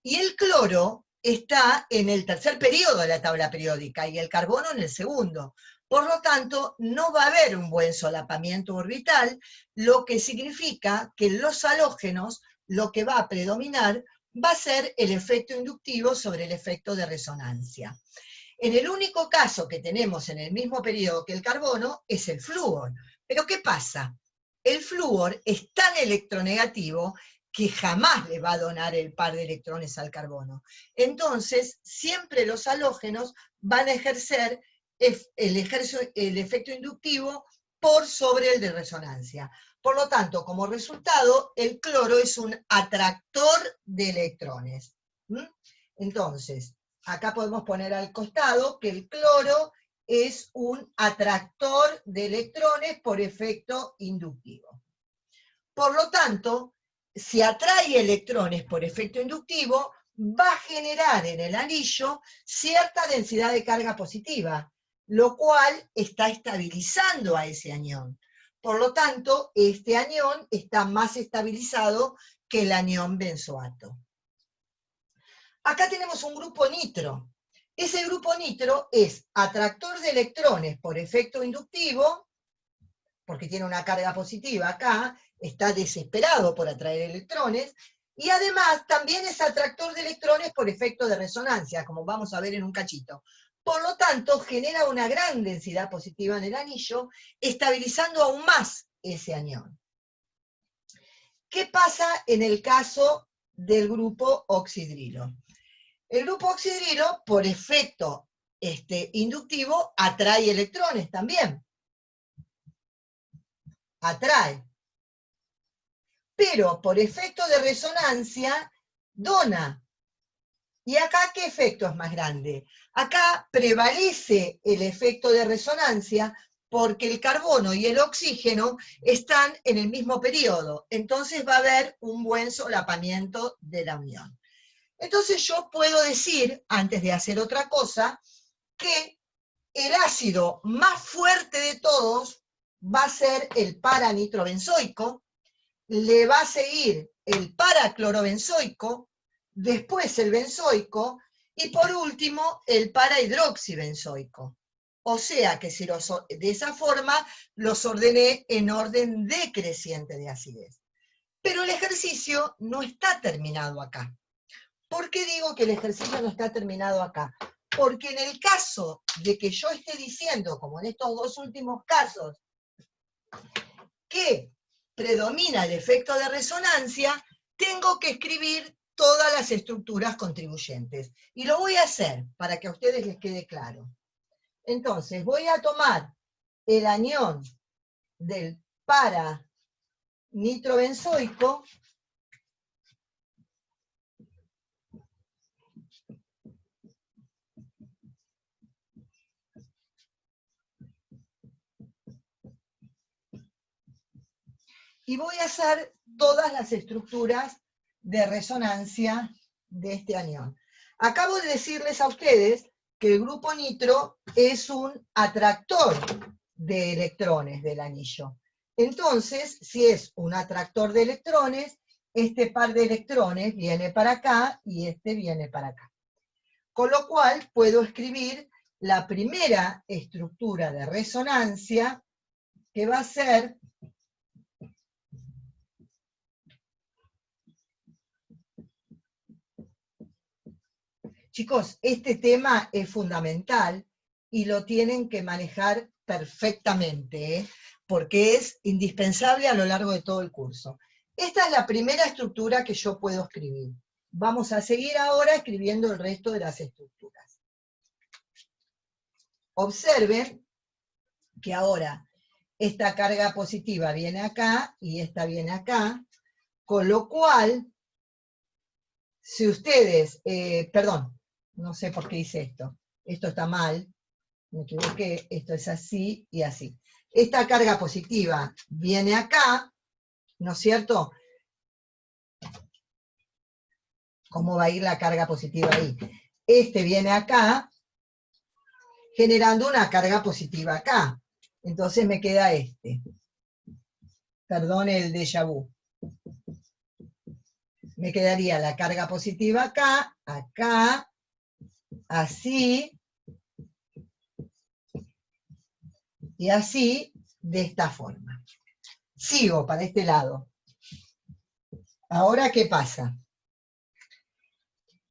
Y el cloro está en el tercer periodo de la tabla periódica y el carbono en el segundo. Por lo tanto, no va a haber un buen solapamiento orbital, lo que significa que en los halógenos lo que va a predominar va a ser el efecto inductivo sobre el efecto de resonancia. En el único caso que tenemos en el mismo periodo que el carbono es el flúor. Pero ¿qué pasa? El flúor es tan electronegativo que jamás le va a donar el par de electrones al carbono. Entonces, siempre los halógenos van a ejercer el efecto inductivo por sobre el de resonancia. Por lo tanto, como resultado, el cloro es un atractor de electrones. Entonces, acá podemos poner al costado que el cloro es un atractor de electrones por efecto inductivo. Por lo tanto, si atrae electrones por efecto inductivo, va a generar en el anillo cierta densidad de carga positiva, lo cual está estabilizando a ese anión. Por lo tanto, este anión está más estabilizado que el anión benzoato. Acá tenemos un grupo nitro. Ese grupo nitro es atractor de electrones por efecto inductivo, porque tiene una carga positiva acá, está desesperado por atraer electrones, y además también es atractor de electrones por efecto de resonancia, como vamos a ver en un cachito. Por lo tanto, genera una gran densidad positiva en el anillo, estabilizando aún más ese anión. ¿Qué pasa en el caso del grupo oxidrilo? El grupo oxidrilo, por efecto inductivo, atrae electrones también. Atrae. Pero por efecto de resonancia, dona. ¿Y acá qué efecto es más grande? Acá prevalece el efecto de resonancia porque el carbono y el oxígeno están en el mismo periodo. Entonces va a haber un buen solapamiento de la unión. Entonces yo puedo decir, antes de hacer otra cosa, que el ácido más fuerte de todos va a ser el paranitrobenzoico, le va a seguir el paraclorobenzoico, después el benzoico, y por último el parahidroxibenzoico. O sea que de esa forma los ordené en orden decreciente de acidez. Pero el ejercicio no está terminado acá. ¿Por qué digo que el ejercicio no está terminado acá? Porque en el caso de que yo esté diciendo, como en estos dos últimos casos, que predomina el efecto de resonancia, tengo que escribir todas las estructuras contribuyentes. Y lo voy a hacer para que a ustedes les quede claro. Entonces, voy a tomar el anión del paranitrobenzoico, y voy a hacer todas las estructuras de resonancia de este anión. Acabo de decirles a ustedes que el grupo nitro es un atractor de electrones del anillo. Entonces, si es un atractor de electrones, este par de electrones viene para acá y este viene para acá. Con lo cual, puedo escribir la primera estructura de resonancia, que va a ser chicos, este tema es fundamental y lo tienen que manejar perfectamente, ¿eh? Porque es indispensable a lo largo de todo el curso. Esta es la primera estructura que yo puedo escribir. Vamos a seguir ahora escribiendo el resto de las estructuras. Observen que ahora esta carga positiva viene acá y esta viene acá, con lo cual, si ustedes, perdón, no sé por qué hice esto está mal, me equivoqué, esto es así y así. Esta carga positiva viene acá, ¿no es cierto? ¿Cómo va a ir la carga positiva ahí? Este viene acá, generando una carga positiva acá. Entonces me queda este. Perdón el déjà vu. Me quedaría la carga positiva acá, acá, así, y así, de esta forma. Sigo para este lado. Ahora, ¿qué pasa?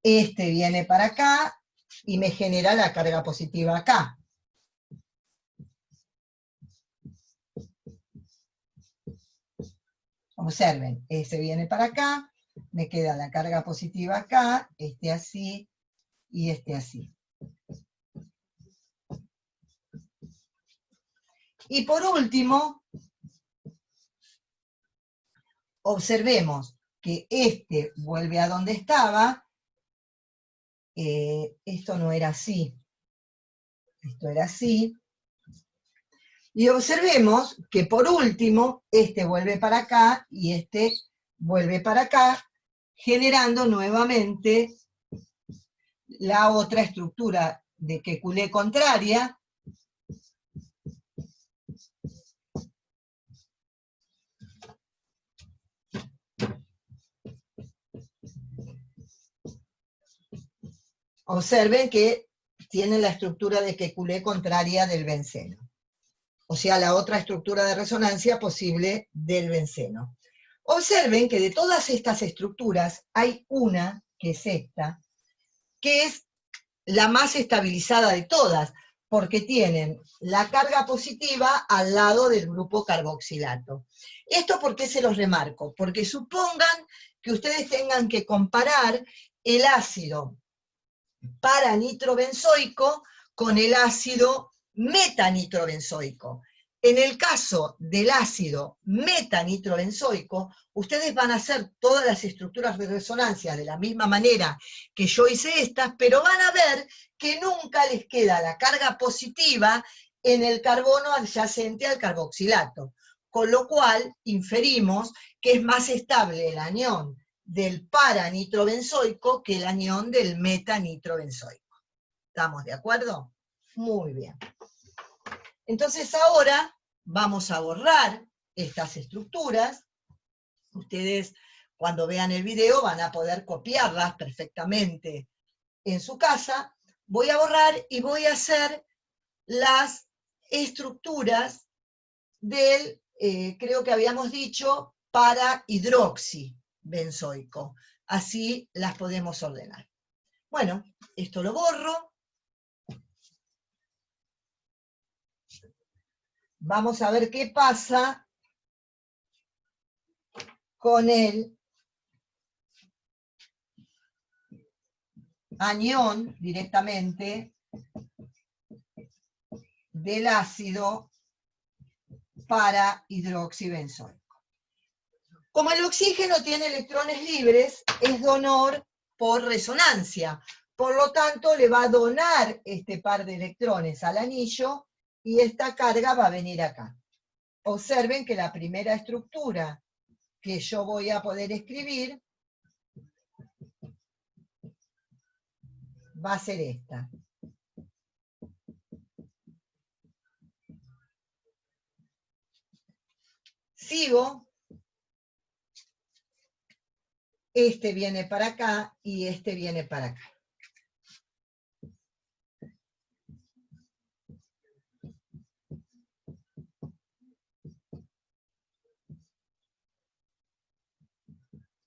Este viene para acá y me genera la carga positiva acá. Observen, este viene para acá, me queda la carga positiva acá, este así y este así. Y por último, observemos que este vuelve a donde estaba. Esto no era así. Esto era así. Y observemos que por último, este vuelve para acá y este vuelve para acá, generando nuevamente la otra estructura de Kekulé contraria. Observen que tiene la estructura de Kekulé contraria del benceno. O sea, la otra estructura de resonancia posible del benceno. Observen que de todas estas estructuras hay una, que es esta, que es la más estabilizada de todas, porque tienen la carga positiva al lado del grupo carboxilato. ¿Esto por qué se los remarco? Porque supongan que ustedes tengan que comparar el ácido paranitrobenzoico con el ácido metanitrobenzoico. En el caso del ácido metanitrobenzoico, ustedes van a hacer todas las estructuras de resonancia de la misma manera que yo hice estas, pero van a ver que nunca les queda la carga positiva en el carbono adyacente al carboxilato, con lo cual inferimos que es más estable el anión del paranitrobenzoico que el anión del metanitrobenzoico. ¿Estamos de acuerdo? Muy bien. Entonces ahora vamos a borrar estas estructuras. Ustedes cuando vean el video van a poder copiarlas perfectamente en su casa. Voy a borrar y voy a hacer las estructuras del, creo que habíamos dicho, para hidroxibenzoico. Así las podemos ordenar. Bueno, esto lo borro. Vamos a ver qué pasa con el anión directamente del ácido para hidroxibenzoico. Como el oxígeno tiene electrones libres, es donor por resonancia. Por lo tanto, le va a donar este par de electrones al anillo y esta carga va a venir acá. Observen que la primera estructura que yo voy a poder escribir va a ser esta. Sigo. Este viene para acá y este viene para acá.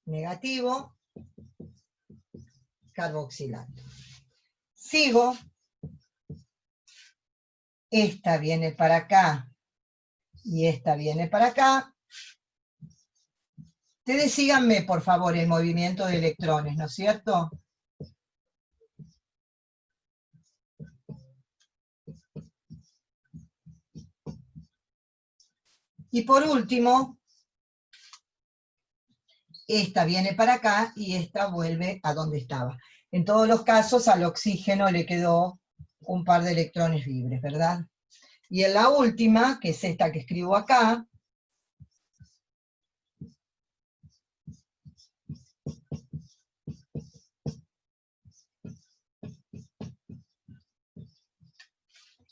Negativo, carboxilato. Sigo. Esta viene para acá y esta viene para acá. Ustedes síganme, por favor, el movimiento de electrones, ¿no es cierto? Y por último, esta viene para acá y esta vuelve a donde estaba. En todos los casos al oxígeno le quedó un par de electrones libres, ¿verdad? Y en la última, que es esta que escribo acá,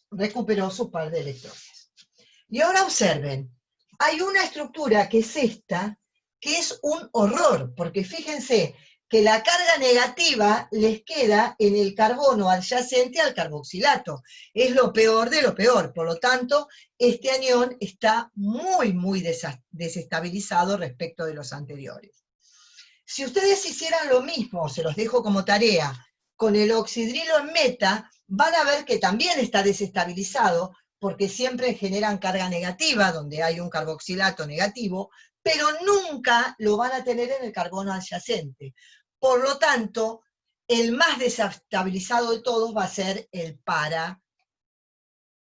recuperó su par de electrones. Y ahora observen, hay una estructura que es esta, que es un horror, porque fíjense que la carga negativa les queda en el carbono adyacente al carboxilato. Es lo peor de lo peor, por lo tanto, este anión está muy, muy desestabilizado respecto de los anteriores. Si ustedes hicieran lo mismo, se los dejo como tarea, con el oxidrilo en meta, van a ver que también está desestabilizado, porque siempre generan carga negativa, donde hay un carboxilato negativo, pero nunca lo van a tener en el carbono adyacente. Por lo tanto, el más desestabilizado de todos va a ser el para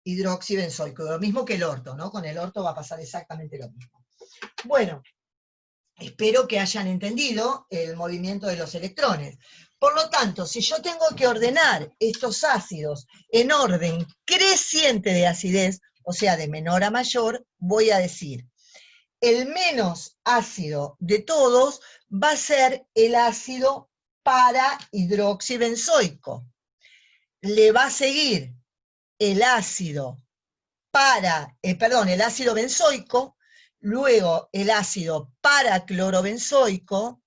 hidroxibenzoico, lo mismo que el orto, ¿no? Con el orto va a pasar exactamente lo mismo. Bueno, Espero que hayan entendido el movimiento de los electrones. Por lo tanto, si yo tengo que ordenar estos ácidos en orden creciente de acidez, o sea, de menor a mayor, voy a decir, el menos ácido de todos va a ser el ácido para-hidroxibenzoico. Le va a seguir el ácido el ácido benzoico, luego el ácido paraclorobenzoico,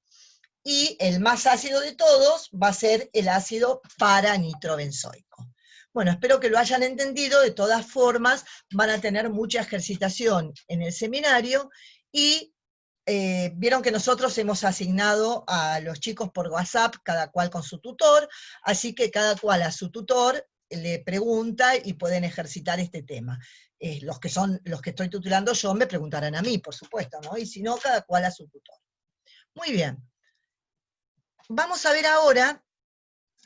y el más ácido de todos va a ser el ácido paranitrobenzoico. Bueno, espero que lo hayan entendido. De todas formas, van a tener mucha ejercitación en el seminario, y vieron que nosotros hemos asignado a los chicos por WhatsApp, cada cual con su tutor, así que cada cual a su tutor le pregunta y pueden ejercitar este tema. Los que estoy tutelando yo me preguntarán a mí, por supuesto, ¿no? Y si no, cada cual a su tutor. Muy bien. Vamos a ver ahora,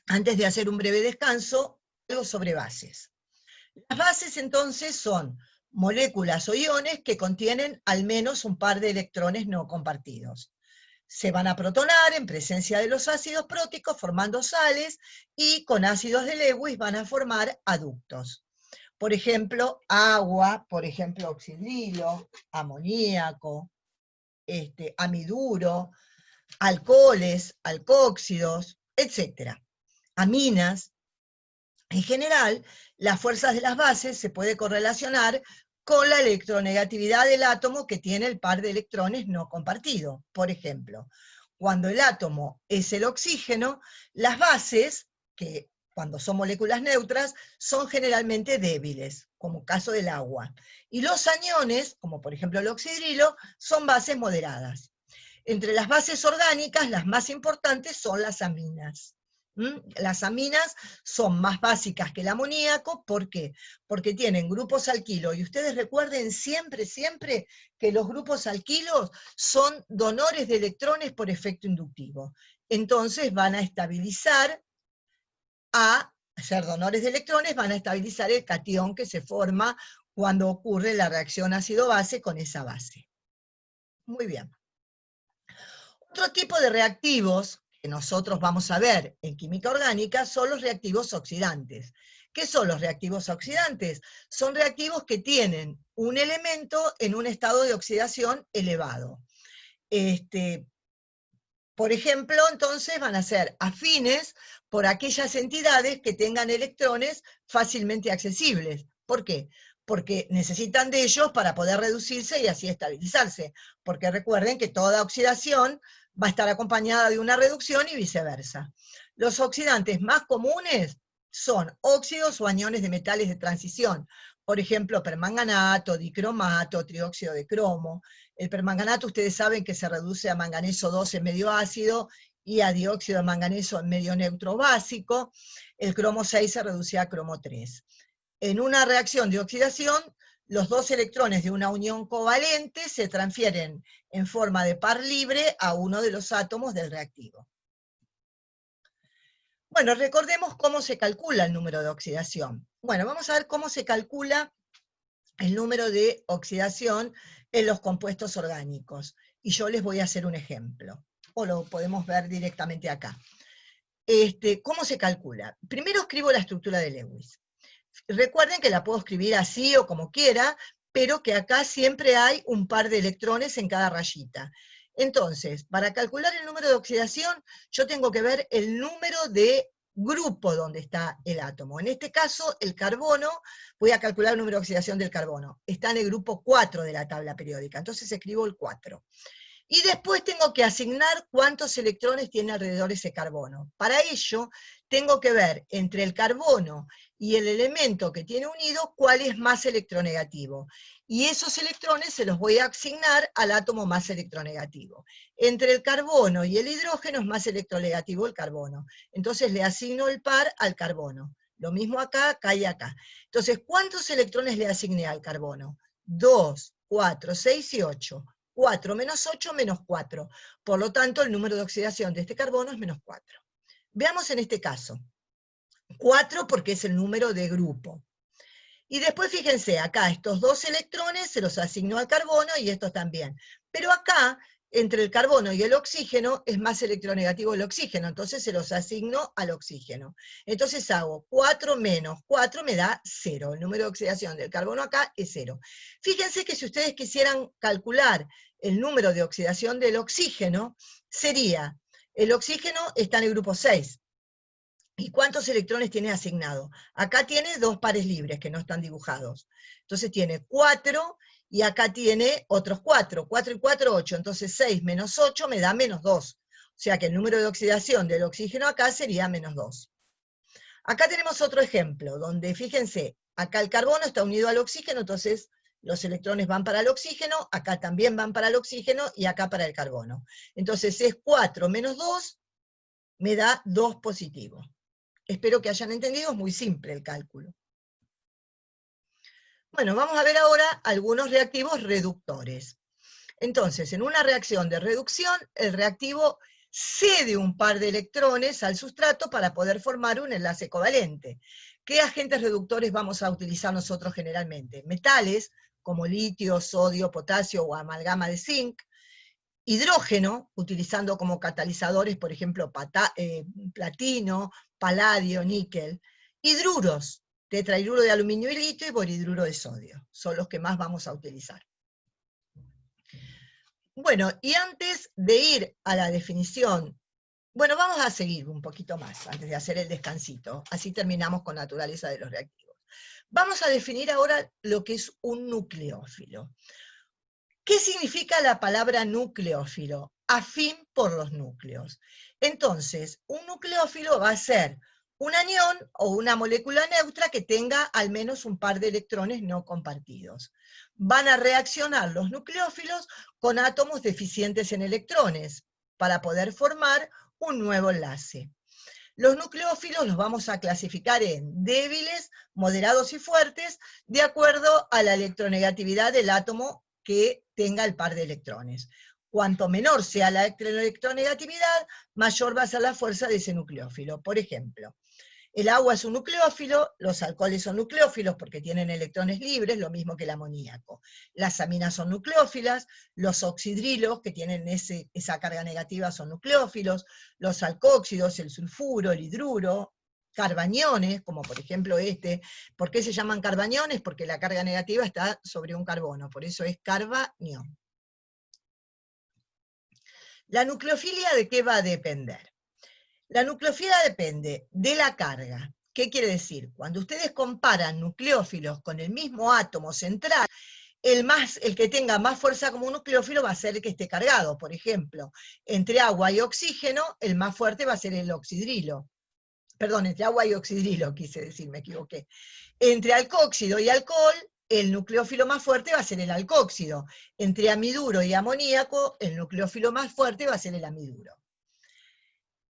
antes de hacer un breve descanso, algo sobre bases. Las bases entonces son moléculas o iones que contienen al menos un par de electrones no compartidos. Se van a protonar en presencia de los ácidos próticos formando sales, y con ácidos de Lewis van a formar aductos. Por ejemplo, agua, por ejemplo, oxidrilo, amoníaco, amiduro, alcoholes, alcóxidos, etc. Aminas. En general, las fuerzas de las bases se puede correlacionar con la electronegatividad del átomo que tiene el par de electrones no compartido. Por ejemplo, cuando el átomo es el oxígeno, las bases, que cuando son moléculas neutras, son generalmente débiles, como caso del agua. Y los aniones, como por ejemplo el oxidrilo, son bases moderadas. Entre las bases orgánicas, las más importantes son las aminas. Las aminas son más básicas que el amoníaco. ¿Por qué? Porque tienen grupos alquilo, y ustedes recuerden siempre, siempre, que los grupos alquilos son donores de electrones por efecto inductivo. Entonces van a estabilizar, a ser donores de electrones, van a estabilizar el catión que se forma cuando ocurre la reacción ácido-base con esa base. Muy bien. Otro tipo de reactivos que nosotros vamos a ver en química orgánica son los reactivos oxidantes. ¿Qué son los reactivos oxidantes? Son reactivos que tienen un elemento en un estado de oxidación elevado. Por ejemplo, entonces van a ser afines por aquellas entidades que tengan electrones fácilmente accesibles. ¿Por qué? Porque necesitan de ellos para poder reducirse y así estabilizarse. Porque recuerden que toda oxidación va a estar acompañada de una reducción y viceversa. Los oxidantes más comunes son óxidos o aniones de metales de transición. Por ejemplo, permanganato, dicromato, trióxido de cromo. El permanganato, ustedes saben que se reduce a manganeso 2 en medio ácido y a dióxido de manganeso en medio neutro básico. El cromo 6 se reduce a cromo 3. En una reacción de oxidación, los dos electrones de una unión covalente se transfieren en forma de par libre a uno de los átomos del reactivo. Bueno, recordemos cómo se calcula el número de oxidación. Bueno, vamos a ver cómo se calcula el número de oxidación en los compuestos orgánicos. Y yo les voy a hacer un ejemplo, o lo podemos ver directamente acá. ¿Cómo se calcula? Primero escribo la estructura de Lewis. Recuerden que la puedo escribir así o como quiera, pero que acá siempre hay un par de electrones en cada rayita. Entonces, para calcular el número de oxidación, yo tengo que ver el número de grupo donde está el átomo. En este caso, el carbono, voy a calcular el número de oxidación del carbono. Está en el grupo 4 de la tabla periódica, entonces escribo el 4. Y después tengo que asignar cuántos electrones tiene alrededor ese carbono. Para ello, tengo que ver entre el carbono y el elemento que tiene unido cuál es más electronegativo. Y esos electrones se los voy a asignar al átomo más electronegativo. Entre el carbono y el hidrógeno es más electronegativo el carbono. Entonces le asigno el par al carbono. Lo mismo acá, acá y acá. Entonces, ¿cuántos electrones le asigné al carbono? 2, 4, 6 y 8. 4 menos 8 menos 4. Por lo tanto, el número de oxidación de este carbono es menos 4. Veamos en este caso. 4 porque es el número de grupo. Y después fíjense, acá estos dos electrones se los asignó al carbono y estos también. Pero acá entre el carbono y el oxígeno es más electronegativo el oxígeno, entonces se los asigno al oxígeno. Entonces hago 4 menos 4 me da 0. El número de oxidación del carbono acá es 0. Fíjense que si ustedes quisieran calcular el número de oxidación del oxígeno, sería, el oxígeno está en el grupo 6. ¿Y cuántos electrones tiene asignado? Acá tiene 2 pares libres que no están dibujados. Entonces tiene 4 y acá tiene otros 4. 4 y 4, 8. Entonces 6 menos 8 me da menos 2. O sea que el número de oxidación del oxígeno acá sería menos 2. Acá tenemos otro ejemplo, donde fíjense, acá el carbono está unido al oxígeno, entonces los electrones van para el oxígeno, acá también van para el oxígeno y acá para el carbono. Entonces es 4 menos 2 me da 2 positivo. Espero que hayan entendido, es muy simple el cálculo. Bueno, vamos a ver ahora algunos reactivos reductores. Entonces, en una reacción de reducción, el reactivo cede un par de electrones al sustrato para poder formar un enlace covalente. ¿Qué agentes reductores vamos a utilizar nosotros generalmente? Metales, como litio, sodio, potasio o amalgama de zinc. Hidrógeno, utilizando como catalizadores, por ejemplo, platino, paladio, níquel. Hidruros, tetrahidruro de aluminio y litio y borhidruro de sodio. Son los que más vamos a utilizar. Bueno, y antes de ir a la definición, bueno, vamos a seguir un poquito más, antes de hacer el descansito, así terminamos con naturaleza de los reactivos. Vamos a definir ahora lo que es un nucleófilo. ¿Qué significa la palabra nucleófilo? Afín por los núcleos. Entonces, un nucleófilo va a ser un anión o una molécula neutra que tenga al menos un par de electrones no compartidos. Van a reaccionar los nucleófilos con átomos deficientes en electrones para poder formar un nuevo enlace. Los nucleófilos los vamos a clasificar en débiles, moderados y fuertes, de acuerdo a la electronegatividad del átomo que tenga el par de electrones. Cuanto menor sea la electronegatividad, mayor va a ser la fuerza de ese nucleófilo. Por ejemplo, el agua es un nucleófilo, los alcoholes son nucleófilos porque tienen electrones libres, lo mismo que el amoníaco. Las aminas son nucleófilas, los oxidrilos, que tienen esa carga negativa, son nucleófilos, los alcóxidos, el sulfuro, el hidruro, carbañones, como por ejemplo este. ¿Por qué se llaman carbañones? Porque la carga negativa está sobre un carbono, por eso es carbañón. ¿La nucleofilia de qué va a depender? La nucleofilia depende de la carga. ¿Qué quiere decir? Cuando ustedes comparan nucleófilos con el mismo átomo central, el que tenga más fuerza como un nucleófilo va a ser el que esté cargado. Por ejemplo, entre agua y oxígeno, el más fuerte va a ser el oxidrilo. Perdón, entre agua y oxidrilo, quise decir, me equivoqué. Entre alcóxido y alcohol, el nucleófilo más fuerte va a ser el alcóxido. Entre amiduro y amoníaco, el nucleófilo más fuerte va a ser el amiduro.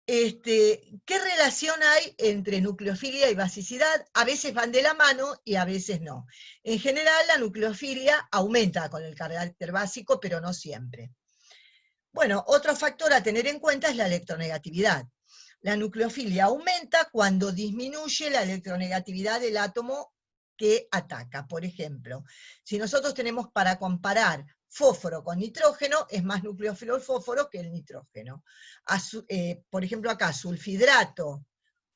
¿Qué relación hay entre nucleofilia y basicidad? A veces van de la mano y a veces no. En general, la nucleofilia aumenta con el carácter básico, pero no siempre. Bueno, otro factor a tener en cuenta es la electronegatividad. La nucleofilia aumenta cuando disminuye la electronegatividad del átomo que ataca. Por ejemplo, si nosotros tenemos para comparar fósforo con nitrógeno, es más nucleófilo el fósforo que el nitrógeno. Por ejemplo, acá, sulfidrato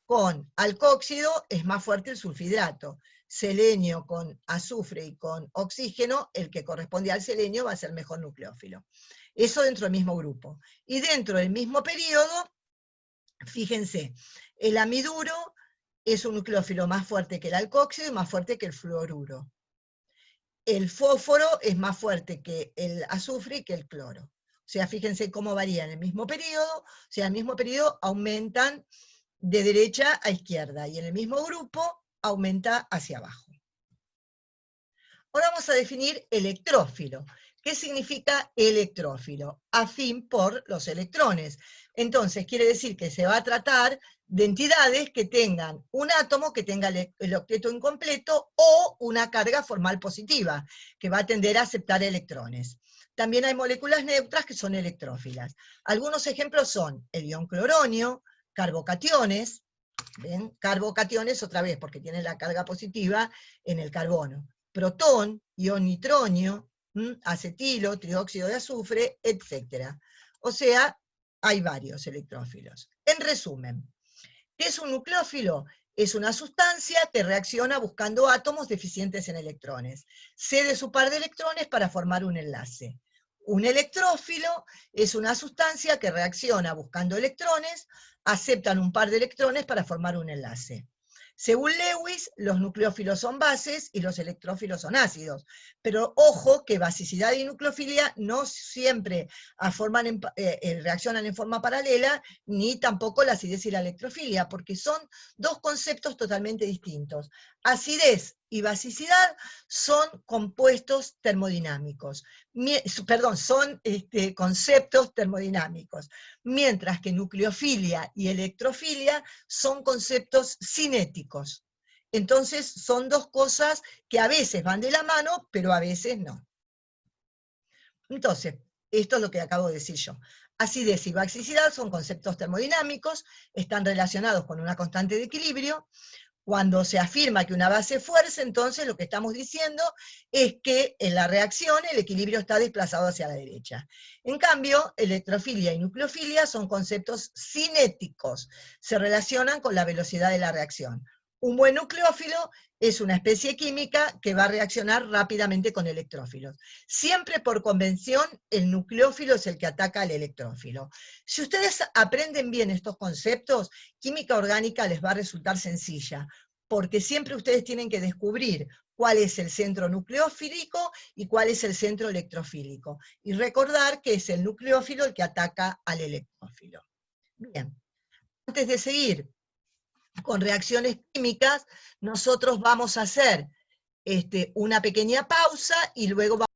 con alcóxido, es más fuerte el sulfidrato. Selenio con azufre y con oxígeno, el que corresponde al selenio va a ser mejor nucleófilo. Eso dentro del mismo grupo. Y dentro del mismo periodo, fíjense, el amiduro es un nucleófilo más fuerte que el alcóxido y más fuerte que el fluoruro. El fósforo es más fuerte que el azufre y que el cloro. O sea, fíjense cómo varía en el mismo periodo. O sea, en el mismo periodo aumentan de derecha a izquierda y en el mismo grupo aumenta hacia abajo. Ahora vamos a definir electrófilo. ¿Qué significa electrófilo? Afín por los electrones. Entonces, quiere decir que se va a tratar de entidades que tengan un átomo que tenga el octeto incompleto o una carga formal positiva, que va a tender a aceptar electrones. También hay moléculas neutras que son electrófilas. Algunos ejemplos son el ion cloronio, carbocationes, ¿ven? Carbocationes otra vez, porque tienen la carga positiva en el carbono. Protón, ion nitronio, acetilo, trióxido de azufre, etc. O sea, hay varios electrófilos. En resumen, ¿qué es un nucleófilo? Es una sustancia que reacciona buscando átomos deficientes en electrones. Cede su par de electrones para formar un enlace. Un electrófilo es una sustancia que reacciona buscando electrones, aceptan un par de electrones para formar un enlace. Según Lewis, los nucleófilos son bases y los electrófilos son ácidos. Pero ojo que basicidad y nucleofilia no siempre reaccionan en forma paralela, ni tampoco la acidez y la electrofilia, porque son dos conceptos totalmente distintos. Acidez y basicidad son compuestos termodinámicos, son conceptos termodinámicos, mientras que nucleofilia y electrofilia son conceptos cinéticos. Entonces son dos cosas que a veces van de la mano, pero a veces no. Entonces, esto es lo que acabo de decir yo. Acidez y basicidad son conceptos termodinámicos, están relacionados con una constante de equilibrio. Cuando se afirma que una base es fuerza, entonces lo que estamos diciendo es que en la reacción el equilibrio está desplazado hacia la derecha. En cambio, electrofilia y nucleofilia son conceptos cinéticos, se relacionan con la velocidad de la reacción. Un buen nucleófilo es una especie química que va a reaccionar rápidamente con electrófilos. Siempre por convención, el nucleófilo es el que ataca al electrófilo. Si ustedes aprenden bien estos conceptos, química orgánica les va a resultar sencilla, porque siempre ustedes tienen que descubrir cuál es el centro nucleofílico y cuál es el centro electrofílico. Y recordar que es el nucleófilo el que ataca al electrófilo. Bien, antes de seguir con reacciones químicas, nosotros vamos a hacer una pequeña pausa y luego vamos